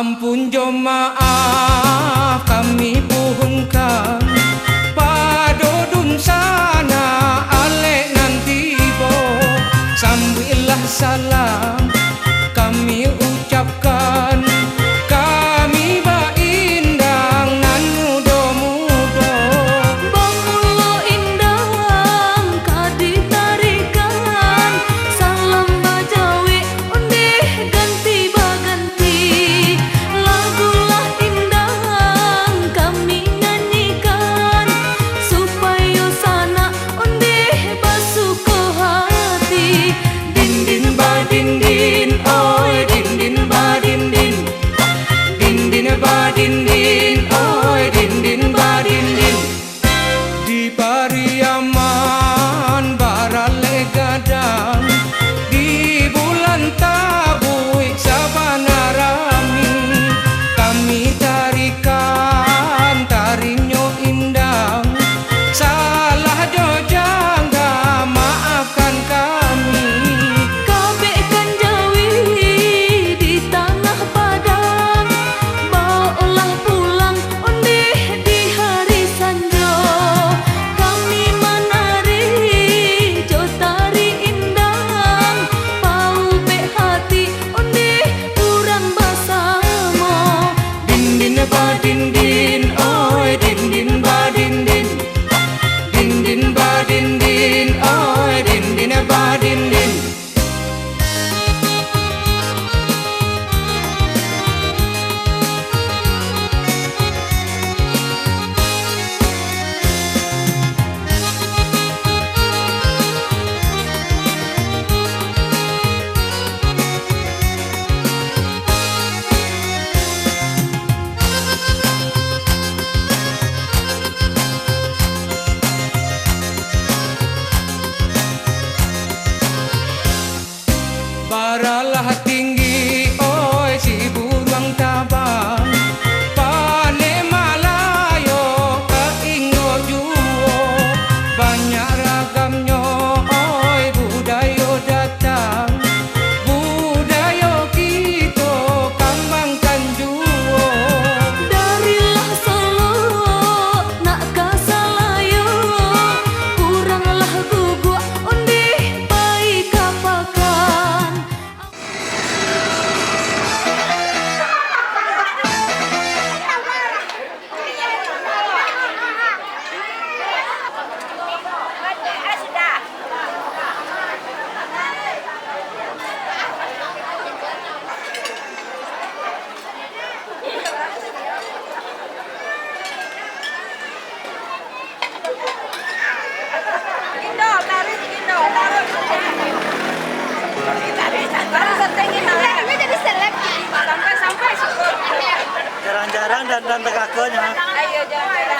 Ampun jemaah kami pohonkan padodun sana alek nanti bo sambillah salam kami ucapkan kami ba indang nan mudo-mudo Bamulo indang kaditarikan salam bajawi undih ganti baganti lagulah indang kami nyanyikan supaya sana undih basuko hati din din ba din din oi din din ba din din ba din din oi din din ba din din di Pariaman barale gadang di bulan Tabui sabanarami kami tarikan tarinyo indang salah jojangga maafkan kami Kabehkan jawi di tanah Padang bawalah pulang undih di hari sanjo kami menari jotari indang pau be hati undih kurang basamo din din ba din din oi din din ba din din ba din din oi din ba din din baralah tinggi oi si burung tabang pane malayo ke ingo juo banyak ragamnya oi budayo datang budayo kita kembangkan juo darilah Solo nak kasalayo kuranglah guguk undih baik kapakan Jarang-jarang dan tegakonya. Ayo jangan.